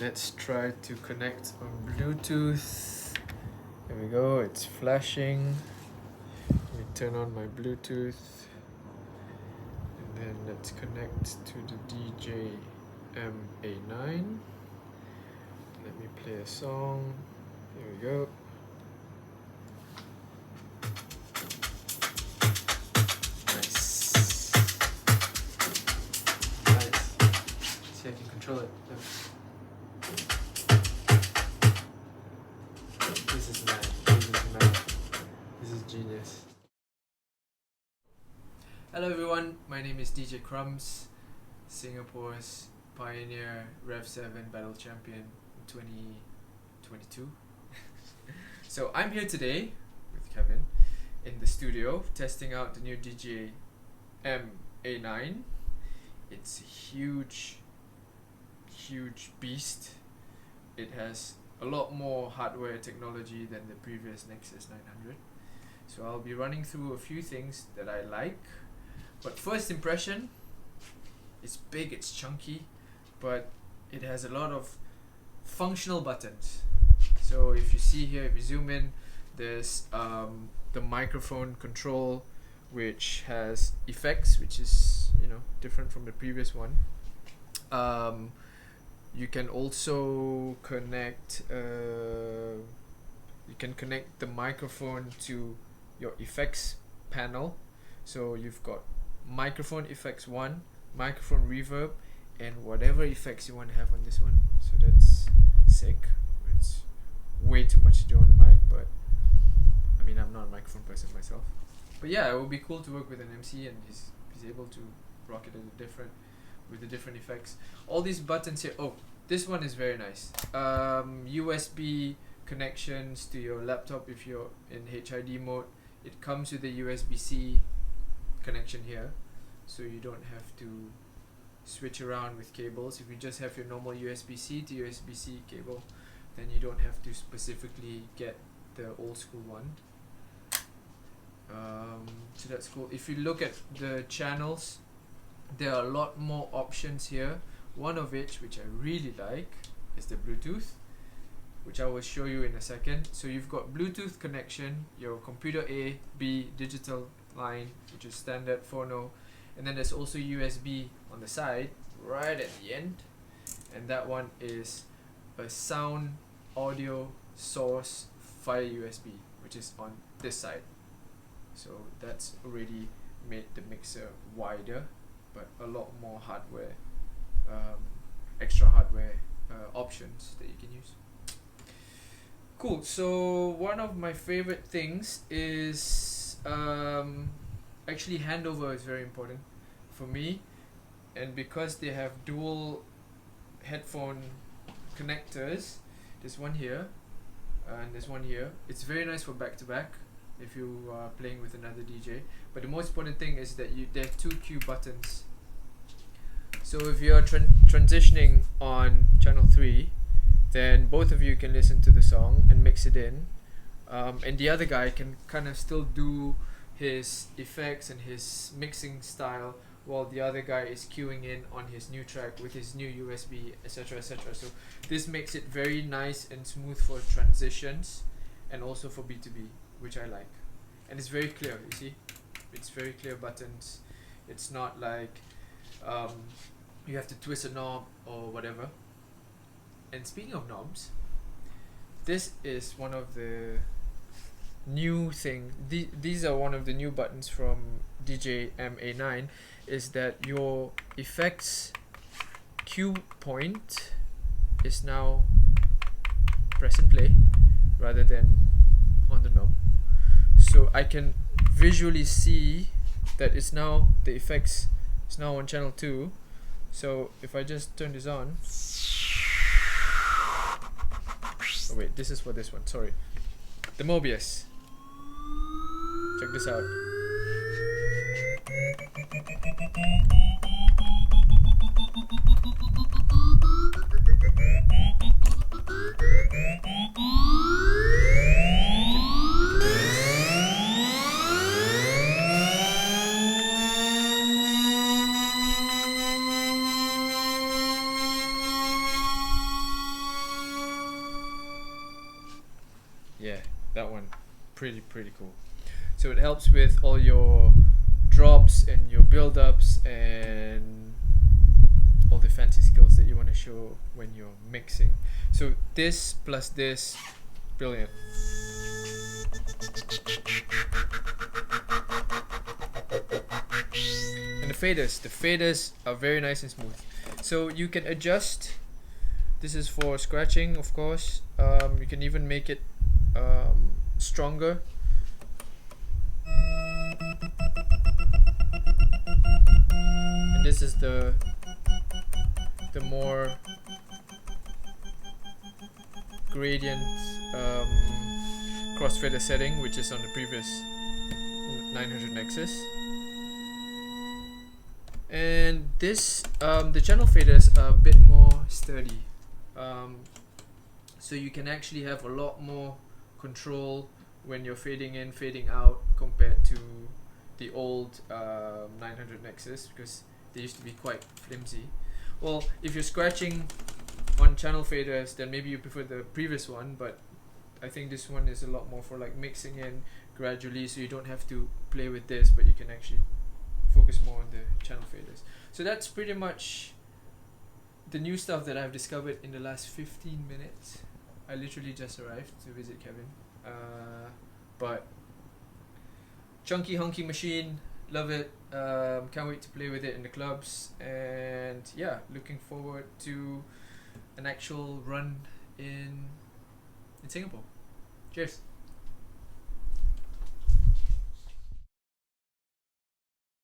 Let's try to connect on Bluetooth. There we go, it's flashing. Let me turn on my Bluetooth. And then let's connect to the DJM-A9. Let me play a song. Here we go. Nice. Nice. See, I can control it. This is mad. This is mad. This is genius. Hello everyone, my name is DJ Crumbs, Singapore's pioneer Rev 7 battle champion in 2022. So I'm here today with Kevin in the studio testing out the new DJM-A9. It's a huge beast. It has a lot more hardware technology than the previous Nexus 900. So I'll be running through a few things that I like. But first impression, it's big, it's chunky, but it has a lot of functional buttons. So if you see here, if you zoom in, there's the microphone control, which has effects, which is different from the previous one. You can also connect the microphone to your effects panel. So you've got microphone effects 1, microphone reverb, and whatever effects you want to have on this one. So that's sick. It's way too much to do on the mic, but I mean, I'm not a microphone person myself. But yeah, it would be cool to work with an MC, and he's able to rock it with the different effects. All these buttons here. Oh, this one is very nice. USB connections to your laptop if you're in HID mode. It comes with a USB-C connection here, so you don't have to switch around with cables. If you just have your normal USB-C to USB-C cable, then you don't have to specifically get the old school one. So that's cool. If you look at the channels, there are a lot more options here. One of which I really like, is the Bluetooth, which I will show you in a second. So you've got Bluetooth connection, your computer A, B, digital line, which is standard phono, and then there's also USB on the side, right at the end, and that one is a sound audio source via USB, which is on this side. So that's already made the mixer wider, but a lot more hardware, extra hardware options that you can use. Cool. So one of my favorite things is actually handover is very important for me, and because they have dual headphone connectors, there's one here and there's one here. It's very nice for back to back if you are playing with another DJ. But the most important thing is that there are 2 Q buttons. So if you're transitioning on channel 3, then both of you can listen to the song and mix it in, and the other guy can kind of still do his effects and his mixing style while the other guy is queuing in on his new track with his new USB, etc, etc. So this makes it very nice and smooth for transitions and also for B2B, which I like. And it's very clear, you see? It's very clear buttons. It's not like you have to twist a knob or whatever. And speaking of knobs, this is one of the new thing. These are one of the new buttons from DJM-A9, is that your effects cue point is now press and play rather than on the knob. So I can visually see that it's now, the effects is now on channel 2. So if I just turn this on, oh wait, this is for this one, sorry. The Mobius. Check this out. yeah, that one pretty cool. So it helps with all your drops and your build-ups and all the fancy skills that you want to show when you're mixing. So this plus this, brilliant. And the faders are very nice and smooth. So you can adjust. This is for scratching, of course. You can even make it stronger. And this is the more gradient crossfader setting, which is on the previous 900 Nexus. And this the channel faders are a bit more sturdy, so you can actually have a lot more control when you're fading in, fading out, compared to the old 900 Nexus, because they used to be quite flimsy. Well, if you're scratching on channel faders, then maybe you prefer the previous one, but I think this one is a lot more for like mixing in gradually, so you don't have to play with this, but you can actually focus more on the channel faders. So that's pretty much the new stuff that I've discovered in the last 15 minutes. I literally just arrived to visit Kevin, but chunky honky machine, love it. Can't wait to play with it in the clubs, and yeah, looking forward to an actual run in Singapore. Cheers.